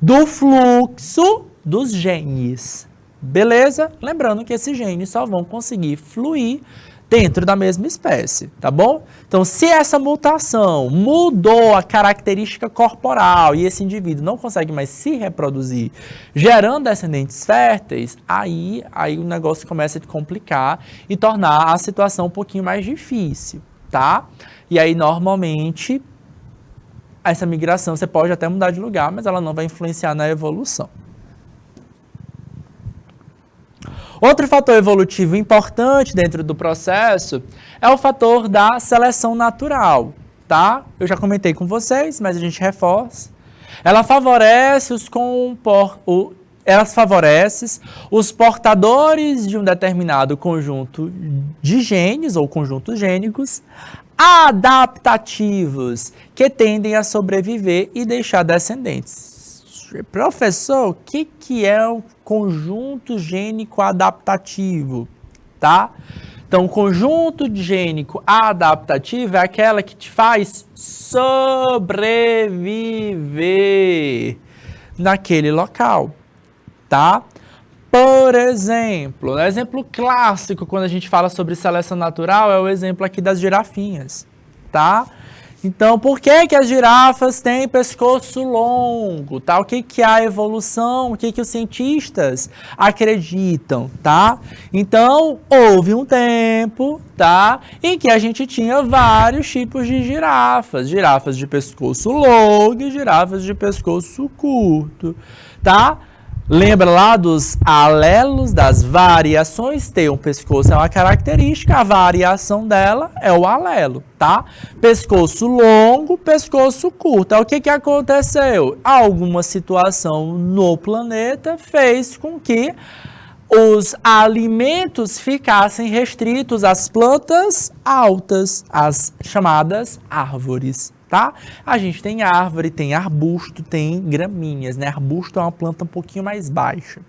do fluxo dos genes. Beleza? Lembrando que esses genes só vão conseguir fluir dentro da mesma espécie, tá bom? Então, se essa mutação mudou a característica corporal e esse indivíduo não consegue mais se reproduzir, gerando descendentes férteis, aí o negócio começa a complicar e tornar a situação um pouquinho mais difícil, tá? E aí, normalmente, essa migração você pode até mudar de lugar, mas ela não vai influenciar na evolução. Outro fator evolutivo importante dentro do processo é o fator da seleção natural, tá? Eu já comentei com vocês, mas a gente reforça. Ela favorece os portadores de um determinado conjunto de genes ou conjuntos gênicos adaptativos que tendem a sobreviver e deixar descendentes. Professor, o que é um conjunto gênico adaptativo, tá? Então, o conjunto gênico adaptativo é aquela que te faz sobreviver naquele local, tá? Por exemplo, o exemplo clássico quando a gente fala sobre seleção natural é o exemplo aqui das girafinhas, tá? Então, por que as girafas têm pescoço longo, tá? O que é a evolução? O que os cientistas acreditam, tá? Então, houve um tempo, tá? Em que a gente tinha vários tipos de girafas. Girafas de pescoço longo e girafas de pescoço curto, tá? Lembra lá dos alelos, das variações? Ter um pescoço é uma característica, a variação dela é o alelo, tá? Pescoço longo, pescoço curto. O que aconteceu? Alguma situação no planeta fez com que os alimentos ficassem restritos às plantas altas, as chamadas árvores. Tá? A gente tem árvore, tem arbusto, tem gramíneas, né? Arbusto é uma planta um pouquinho mais baixa,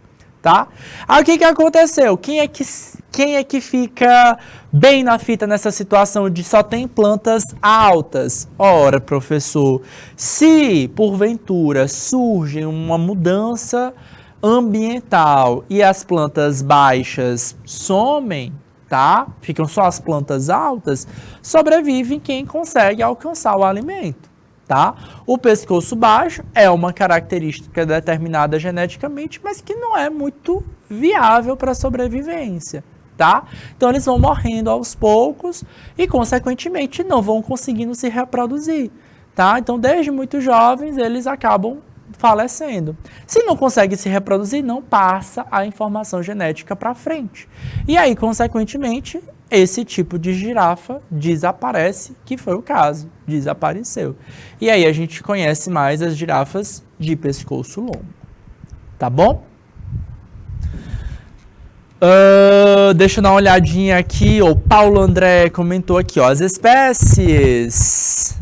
tá? Aí o que aconteceu? Quem é que fica bem na fita nessa situação de só tem plantas altas? Ora, professor, se porventura surge uma mudança ambiental e as plantas baixas somem, tá? Ficam só as plantas altas, sobrevive quem consegue alcançar o alimento, tá? O pescoço baixo é uma característica determinada geneticamente, mas que não é muito viável para a sobrevivência, tá? Então eles vão morrendo aos poucos e, consequentemente, não vão conseguindo se reproduzir, tá? Então, desde muito jovens, eles acabam falecendo. Se não consegue se reproduzir, não passa a informação genética para frente. E aí, consequentemente, esse tipo de girafa desaparece, que foi o caso, desapareceu. E aí a gente conhece mais as girafas de pescoço longo. Tá bom? Deixa eu dar uma olhadinha aqui. O Paulo André comentou aqui, ó, as espécies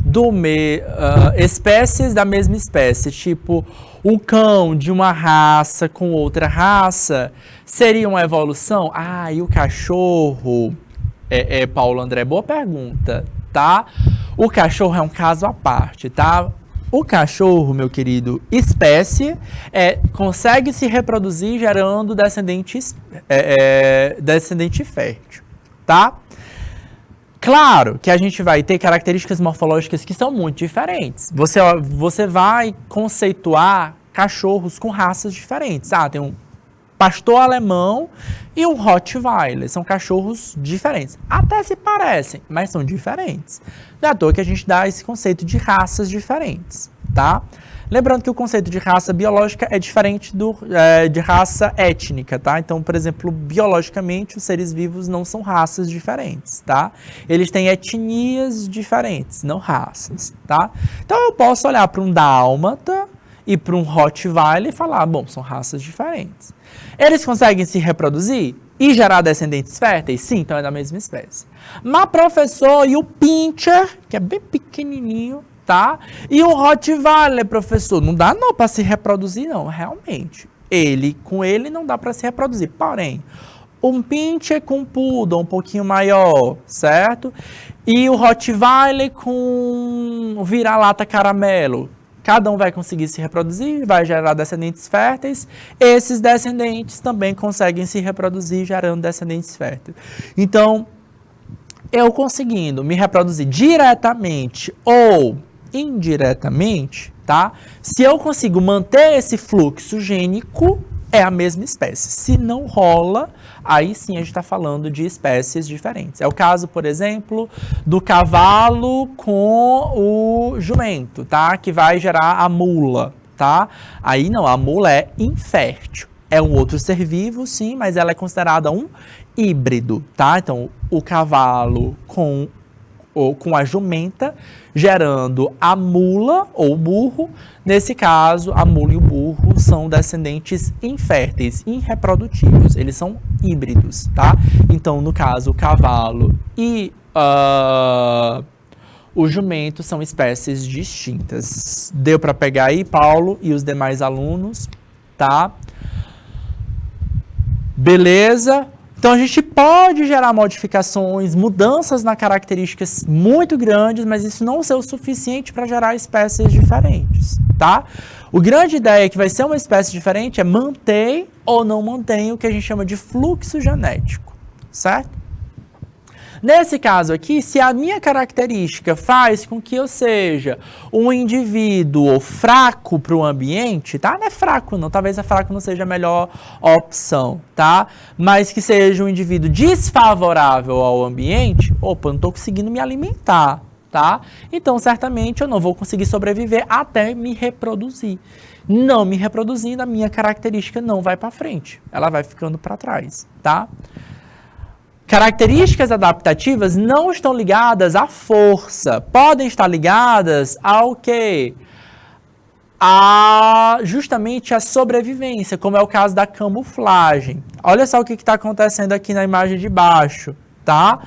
espécies da mesma espécie, tipo o cão de uma raça com outra raça, seria uma evolução? Ah, e o cachorro? Paulo André, boa pergunta, tá? O cachorro é um caso à parte, tá? O cachorro, meu querido, espécie, consegue se reproduzir gerando descendente fértil, tá? Claro que a gente vai ter características morfológicas que são muito diferentes. Você vai conceituar cachorros com raças diferentes. Ah, tem um pastor alemão e um Rottweiler. São cachorros diferentes. Até se parecem, mas são diferentes. Não é à toa que a gente dá esse conceito de raças diferentes, tá? Lembrando que o conceito de raça biológica é diferente de raça étnica, tá? Então, por exemplo, biologicamente, os seres vivos não são raças diferentes, tá? Eles têm etnias diferentes, não raças, tá? Então, eu posso olhar para um dálmata e para um Rottweiler e falar, bom, são raças diferentes. Eles conseguem se reproduzir e gerar descendentes férteis? Sim, então é da mesma espécie. Mas, professor, e o Pinscher, que é bem pequenininho, tá? E o Rottweiler, professor, não dá não para se reproduzir não, realmente. Com ele não dá para se reproduzir, porém, um Pinscher com um Poodle um pouquinho maior, certo? E o Rottweiler com um vira-lata caramelo, cada um vai conseguir se reproduzir, vai gerar descendentes férteis. Esses descendentes também conseguem se reproduzir, gerando descendentes férteis. Então, eu conseguindo me reproduzir diretamente ou indiretamente, tá? Se eu consigo manter esse fluxo gênico, é a mesma espécie. Se não rola, aí sim a gente está falando de espécies diferentes. É o caso, por exemplo, do cavalo com o jumento, tá? Que vai gerar a mula, tá? Aí não, a mula é infértil. É um outro ser vivo, sim, mas ela é considerada um híbrido, tá? Então, o cavalo com ou com a jumenta, gerando a mula ou burro. Nesse caso, a mula e o burro são descendentes inférteis, irreprodutíveis. Eles são híbridos, tá? Então, no caso, o cavalo e o jumento são espécies distintas. Deu para pegar aí, Paulo e os demais alunos, tá? Beleza? Então, a gente pode gerar modificações, mudanças nas características muito grandes, mas isso não é o suficiente para gerar espécies diferentes, tá? A grande ideia que vai ser uma espécie diferente é manter ou não mantém o que a gente chama de fluxo genético, certo? Nesse caso aqui, se a minha característica faz com que eu seja um indivíduo fraco para o ambiente, tá? Não é fraco não, talvez a fraco não seja a melhor opção, tá? Mas que seja um indivíduo desfavorável ao ambiente, opa, eu não estou conseguindo me alimentar, tá? Então, certamente, eu não vou conseguir sobreviver até me reproduzir. Não me reproduzindo, a minha característica não vai para frente, ela vai ficando para trás, tá? Características adaptativas não estão ligadas à força, podem estar ligadas ao quê? Justamente a sobrevivência, como é o caso da camuflagem. Olha só o que está acontecendo aqui na imagem de baixo, tá?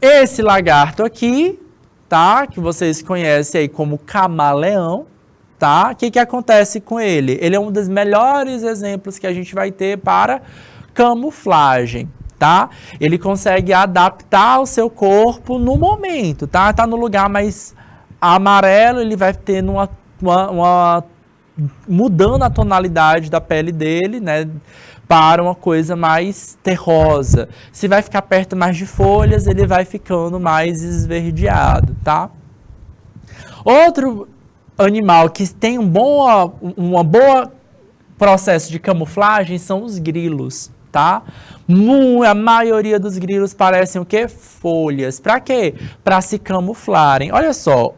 Esse lagarto aqui, tá? Que vocês conhecem aí como camaleão, tá? O que acontece com ele? Ele é um dos melhores exemplos que a gente vai ter para camuflagem. Tá? Ele consegue adaptar o seu corpo no momento, tá? Tá no lugar mais amarelo, ele vai tendo mudando a tonalidade da pele dele, né? Para uma coisa mais terrosa. Se vai ficar perto mais de folhas, ele vai ficando mais esverdeado, tá? Outro animal que tem uma boa processo de camuflagem são os grilos, tá? A maioria dos grilos parecem o quê? Folhas. Para quê? Para se camuflarem. Olha só,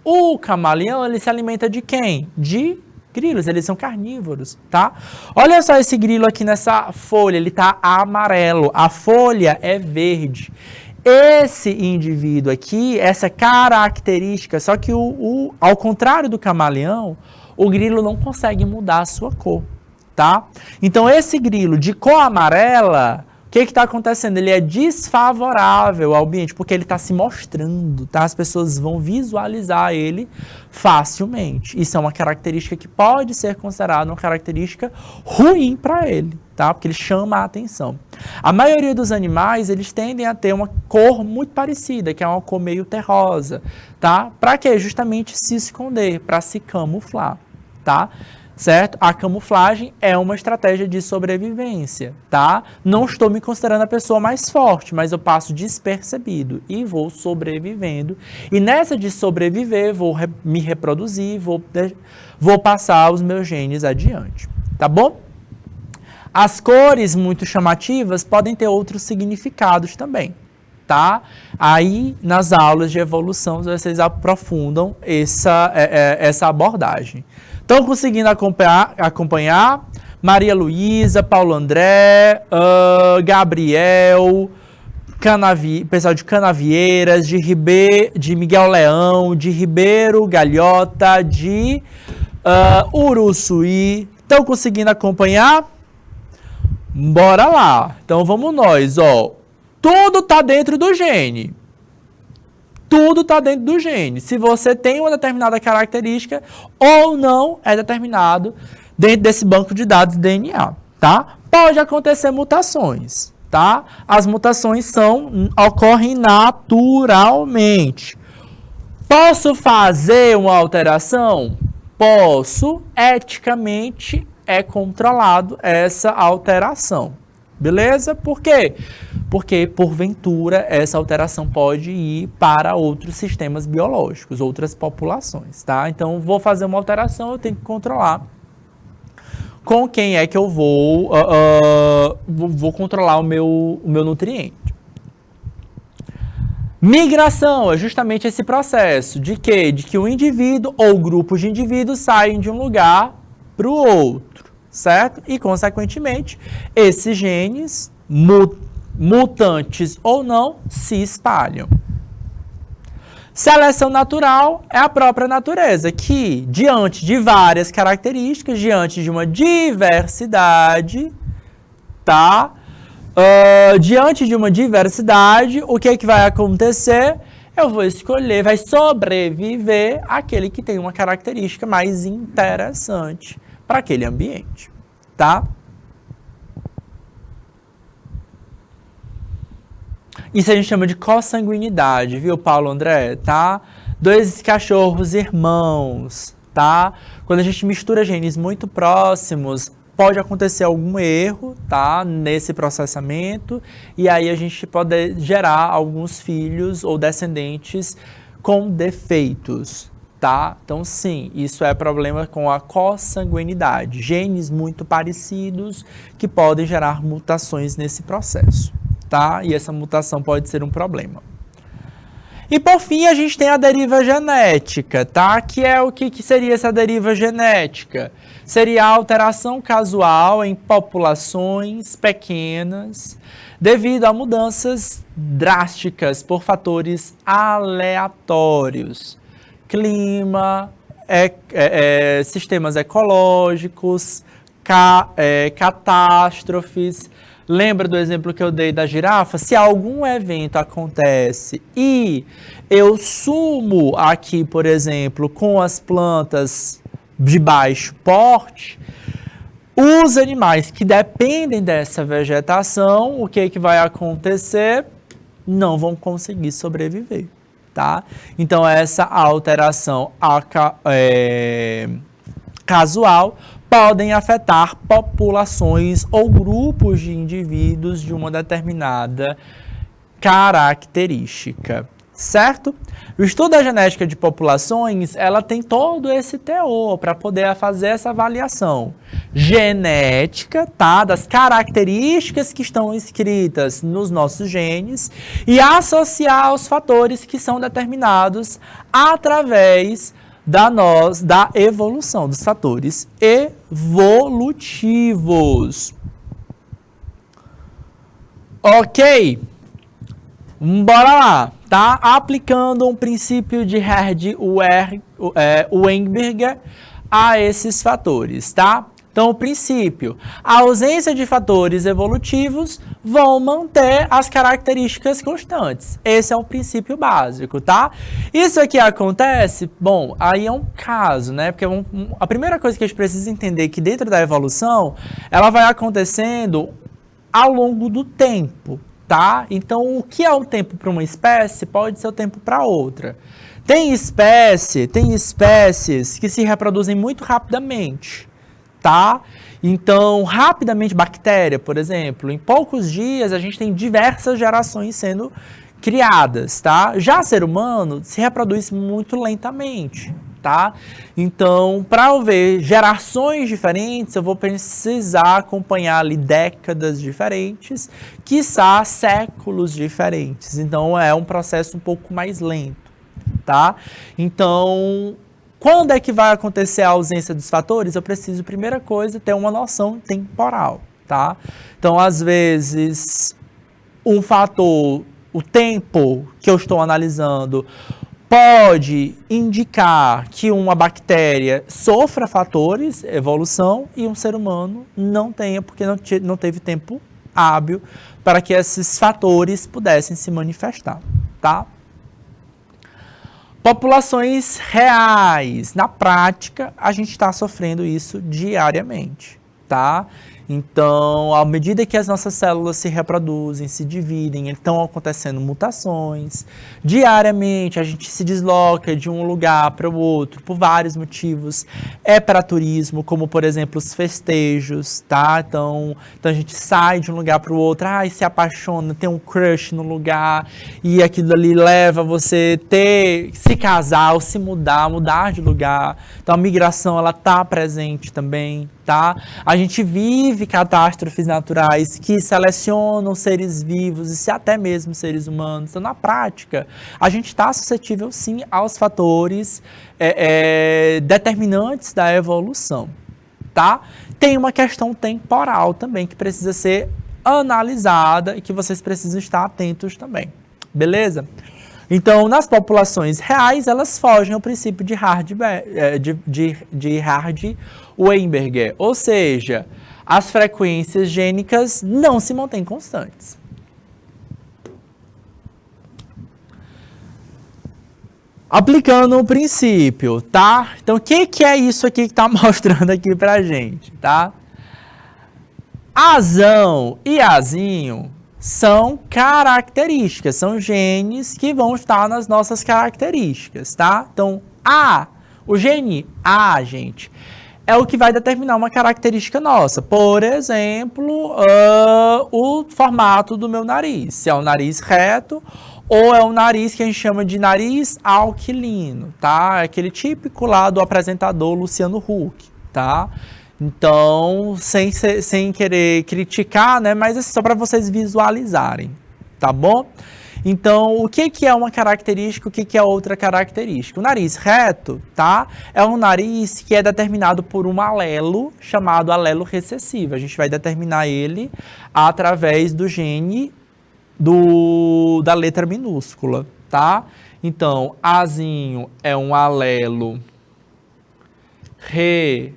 o camaleão, ele se alimenta de quem? De grilos, eles são carnívoros, tá? Olha só esse grilo aqui nessa folha, ele tá amarelo, a folha é verde. Esse indivíduo aqui, essa característica, só que ao contrário do camaleão, o grilo não consegue mudar a sua cor. Tá? Então, esse grilo de cor amarela, o que está acontecendo? Ele é desfavorável ao ambiente, porque ele está se mostrando, tá? As pessoas vão visualizar ele facilmente. Isso é uma característica que pode ser considerada uma característica ruim para ele, tá? Porque ele chama a atenção. A maioria dos animais, eles tendem a ter uma cor muito parecida, que é uma cor meio terrosa, tá? Para quê? Justamente se esconder, para se camuflar, tá? Certo? A camuflagem é uma estratégia de sobrevivência, tá? Não estou me considerando a pessoa mais forte, mas eu passo despercebido e vou sobrevivendo. E nessa de sobreviver, vou me reproduzir, vou passar os meus genes adiante, tá bom? As cores muito chamativas podem ter outros significados também, tá? Aí, nas aulas de evolução, vocês aprofundam essa abordagem. Estão conseguindo acompanhar? Maria Luísa, Paulo André, Gabriel, pessoal de Canavieiras, de Miguel Leão, de Ribeiro Galhota, de Uruçuí. Estão conseguindo acompanhar? Bora lá. Então vamos nós, ó. Tudo tá dentro do gene. Tudo está dentro do gene. Se você tem uma determinada característica ou não, é determinado dentro desse banco de dados DNA, tá? Pode acontecer mutações, tá? As mutações ocorrem naturalmente. Posso fazer uma alteração? Posso. Eticamente é controlado essa alteração. Beleza? Por quê? Porque, porventura, essa alteração pode ir para outros sistemas biológicos, outras populações, tá? Então, vou fazer uma alteração, eu tenho que controlar com quem é que eu vou controlar o meu nutriente. Migração é justamente esse processo de quê? De que um indivíduo ou grupos de indivíduos saem de um lugar para o outro, certo? E, consequentemente, esses genes, mutantes ou não, se espalham. Seleção natural é a própria natureza, que, diante de várias características, diante de uma diversidade, tá? Diante de uma diversidade, o que vai acontecer? Eu vou escolher, vai sobreviver aquele que tem uma característica mais interessante para aquele ambiente, tá? Isso a gente chama de consanguinidade, viu, Paulo André, tá? Dois cachorros irmãos, tá? Quando a gente mistura genes muito próximos, pode acontecer algum erro, tá? Nesse processamento, e aí a gente pode gerar alguns filhos ou descendentes com defeitos, tá? Então, sim, isso é problema com a consanguinidade. Genes muito parecidos que podem gerar mutações nesse processo. Tá? E essa mutação pode ser um problema. E por fim, a gente tem a deriva genética, tá? Que é o que seria essa deriva genética? Seria a alteração casual em populações pequenas devido a mudanças drásticas por fatores aleatórios. Clima, sistemas ecológicos, catástrofes. Lembra do exemplo que eu dei da girafa? Se algum evento acontece e eu sumo aqui, por exemplo, com as plantas de baixo porte, os animais que dependem dessa vegetação, o que vai acontecer? Não vão conseguir sobreviver, tá? Então, essa alteração casual podem afetar populações ou grupos de indivíduos de uma determinada característica, certo? O estudo da genética de populações, ela tem todo esse teor para poder fazer essa avaliação genética, tá? Das características que estão inscritas nos nossos genes e associar aos fatores que são determinados através da evolução, dos fatores evolutivos. Ok? Bora lá, tá? Aplicando um princípio de Hertzsprung-Weinberger a esses fatores, tá? Então, o princípio, a ausência de fatores evolutivos vão manter as características constantes. Esse é o princípio básico, tá? Isso aqui acontece, bom, aí é um caso, né? Porque a primeira coisa que a gente precisa entender é que dentro da evolução, ela vai acontecendo ao longo do tempo, tá? Então, o que é o tempo para uma espécie pode ser o tempo para outra. Tem espécies que se reproduzem muito rapidamente, tá? Então, rapidamente, bactéria, por exemplo, em poucos dias a gente tem diversas gerações sendo criadas, tá? Já ser humano se reproduz muito lentamente, tá? Então, para eu ver gerações diferentes, eu vou precisar acompanhar ali décadas diferentes, quiçá séculos diferentes. Então, é um processo um pouco mais lento, tá? Então, quando é que vai acontecer a ausência dos fatores? Eu preciso, primeira coisa, ter uma noção temporal, tá? Então, às vezes, um fator, o tempo que eu estou analisando, pode indicar que uma bactéria sofra fatores, evolução, e um ser humano não tenha, porque não teve tempo hábil para que esses fatores pudessem se manifestar, tá? Populações reais. Na prática, a gente está sofrendo isso diariamente, tá? Então, à medida que as nossas células se reproduzem, se dividem, estão acontecendo mutações. Diariamente, a gente se desloca de um lugar para o outro por vários motivos. É para turismo, como, por exemplo, os festejos, tá? Então a gente sai de um lugar para o outro, se apaixona, tem um crush no lugar, e aquilo ali leva você se casar ou se mudar de lugar. Então, a migração, ela tá presente também, tá? A gente vive catástrofes naturais que selecionam seres vivos e até mesmo seres humanos. Então, na prática, a gente está suscetível, sim, aos fatores determinantes da evolução, tá? Tem uma questão temporal também que precisa ser analisada e que vocês precisam estar atentos também, beleza? Então, nas populações reais, elas fogem ao princípio de Hardy-Weinberger, ou seja, as frequências gênicas não se mantêm constantes. Aplicando o princípio, tá? Então, o que é isso aqui que está mostrando aqui pra gente, tá? Azão e azinho são características, são genes que vão estar nas nossas características, tá? Então, o gene A, gente, é o que vai determinar uma característica nossa. Por exemplo, o formato do meu nariz, se é um nariz reto ou é um nariz que a gente chama de nariz aquilino, tá? É aquele típico lá do apresentador Luciano Huck, tá? Então, sem querer criticar, né? Mas é só para vocês visualizarem, tá bom? Então, o que é uma característica, o que é outra característica? O nariz reto, tá? É um nariz que é determinado por um alelo chamado alelo recessivo. A gente vai determinar ele através do gene da letra minúscula, tá? Então, Azinho é um alelo recessivo,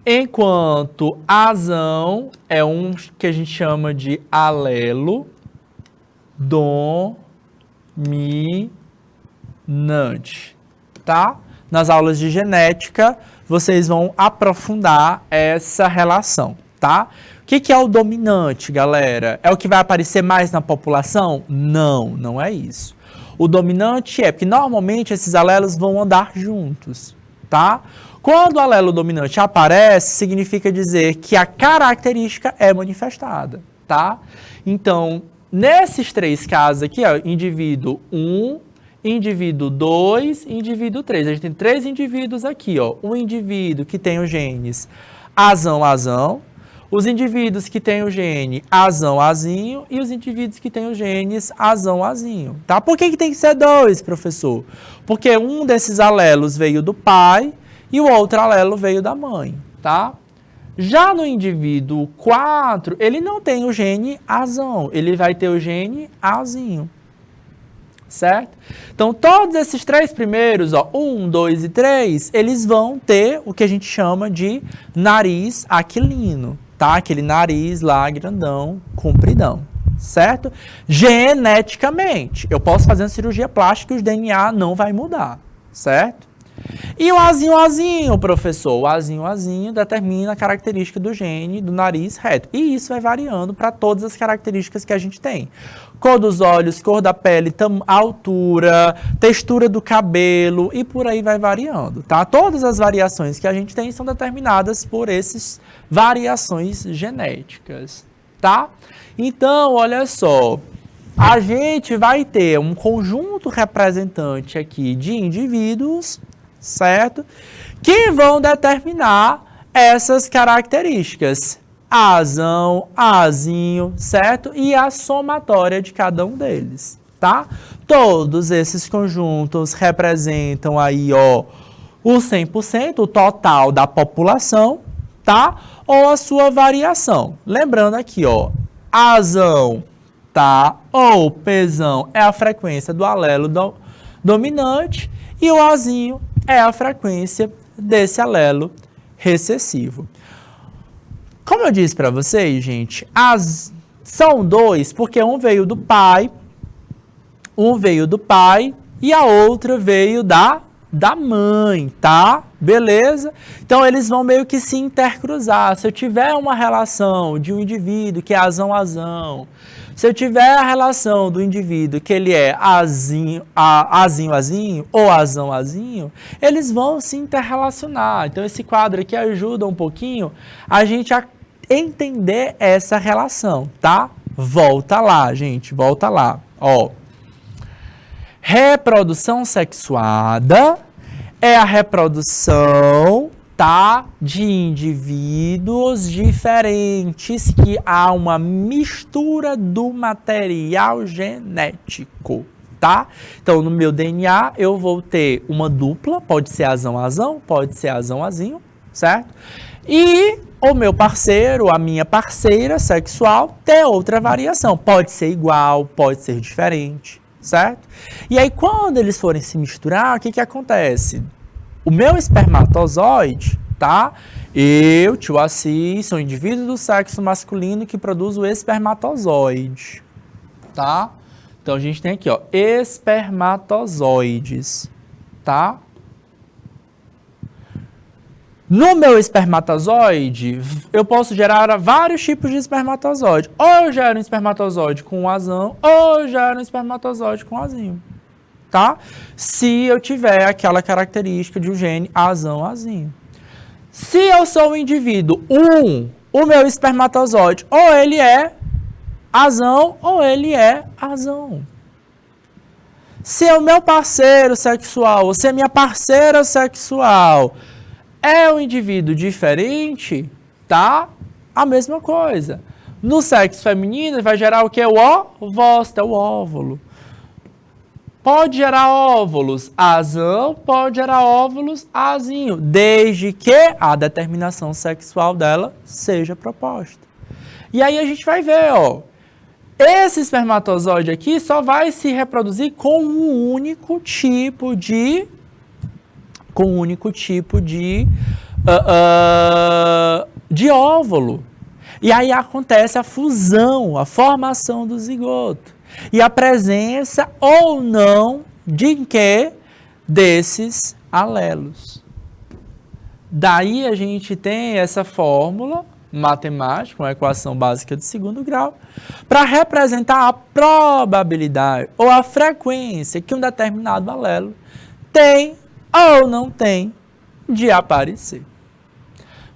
enquanto Azão é um que a gente chama de alelo dominante, tá? Nas aulas de genética, vocês vão aprofundar essa relação, tá? O que é o dominante, galera? É o que vai aparecer mais na população? Não, não é isso. O dominante porque normalmente esses alelos vão andar juntos, tá? Quando o alelo dominante aparece, significa dizer que a característica é manifestada, tá? Então, nesses três casos aqui, ó, indivíduo 1, indivíduo 2, indivíduo 3. A gente tem 3 indivíduos aqui, ó. Um indivíduo que tem os genes azão, os indivíduos que têm o gene azão-azinho e os indivíduos que têm os genes azão-azinho, tá? Por que tem que ser 2, professor? Porque um desses alelos veio do pai e o outro alelo veio da mãe, tá? Já no indivíduo 4, ele não tem o gene azão, ele vai ter o gene azinho, certo? Então, todos esses 3 primeiros, ó, 1, 2 e 3, eles vão ter o que a gente chama de nariz aquilino, tá? Aquele nariz lá grandão, compridão, certo? Geneticamente, eu posso fazer uma cirurgia plástica e o DNA não vai mudar, certo? E o azinho, professor? O azinho determina a característica do gene do nariz reto. E isso vai variando para todas as características que a gente tem. Cor dos olhos, cor da pele, altura, textura do cabelo e por aí vai variando, tá? Todas as variações que a gente tem são determinadas por essas variações genéticas, tá? Então, olha só, a gente vai ter um conjunto representante aqui de indivíduos, certo? Que vão determinar essas características. Azão, azinho, certo? E a somatória de cada um deles, tá? Todos esses conjuntos representam aí, ó, o 100%, o total da população, tá? Ou a sua variação. Lembrando aqui, ó, azão, tá? Ou Pzão é a frequência do alelo dominante e o azinho é a frequência desse alelo recessivo. Como eu disse para vocês, gente, são 2 porque um veio do pai e a outra veio da mãe, tá? Beleza? Então, eles vão meio que se intercruzar. Se eu tiver uma relação de um indivíduo que é azão, se eu tiver a relação do indivíduo que ele é azinho ou azão, eles vão se interrelacionar. Então, esse quadro aqui ajuda um pouquinho a gente a entender essa relação, tá? Volta lá, gente, volta lá. Ó, reprodução sexuada é a reprodução, tá, de indivíduos diferentes que há uma mistura do material genético, tá? Então, no meu DNA, eu vou ter uma dupla, pode ser azão, pode ser azão-azinho, certo? E o meu parceiro, a minha parceira sexual ter outra variação. Pode ser igual, pode ser diferente, certo? E aí, quando eles forem se misturar, o que acontece? O meu espermatozoide, tá? Eu, tio Assis, sou um indivíduo do sexo masculino que produz o espermatozoide, tá? Então, a gente tem aqui, ó, espermatozoides, tá? No meu espermatozoide, eu posso gerar vários tipos de espermatozoide. Ou eu gero um espermatozoide com um azão, ou eu gero um espermatozoide com azinho, tá? Se eu tiver aquela característica de um gene azão-azinho. Se eu sou um indivíduo, o meu espermatozoide, ou ele é azão, ou ele é azão. Se o meu parceiro sexual, ou se a minha parceira sexual é um indivíduo diferente, tá? A mesma coisa. No sexo feminino, vai gerar o que? O ovócito, é o óvulo. Pode gerar óvulos azão, pode gerar óvulos azinho, desde que a determinação sexual dela seja proposta. E aí a gente vai ver, ó, esse espermatozoide aqui só vai se reproduzir com um único tipo de óvulo. E aí acontece a fusão, a formação do zigoto. E a presença ou não de quê? Desses alelos. Daí a gente tem essa fórmula matemática, uma equação básica de segundo grau, para representar a probabilidade ou a frequência que um determinado alelo tem ou não tem de aparecer.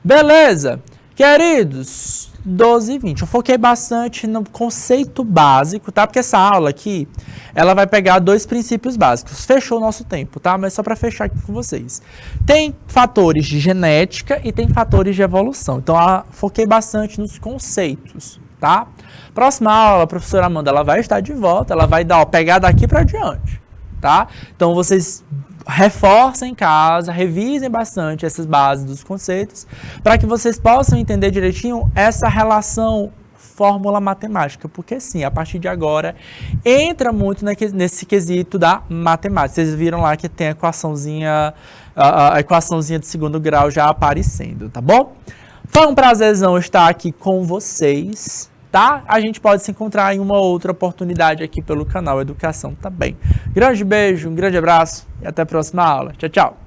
Beleza? Queridos, 12 e 20. Eu foquei bastante no conceito básico, tá? Porque essa aula aqui, ela vai pegar 2 princípios básicos. Fechou o nosso tempo, tá? Mas só para fechar aqui com vocês. Tem fatores de genética e tem fatores de evolução. Então, foquei bastante nos conceitos, tá? Próxima aula, a professora Amanda, ela vai estar de volta, ela vai dar, ó, pegar daqui para diante, tá? Então, vocês reforcem em casa, revisem bastante essas bases dos conceitos, para que vocês possam entender direitinho essa relação fórmula matemática, porque sim, a partir de agora, entra muito nesse quesito da matemática. Vocês viram lá que tem a equaçãozinha de segundo grau já aparecendo, tá bom? Foi um prazerzão estar aqui com vocês, tá? A gente pode se encontrar em uma outra oportunidade aqui pelo canal Educação também. Grande beijo, um grande abraço e até a próxima aula. Tchau, tchau!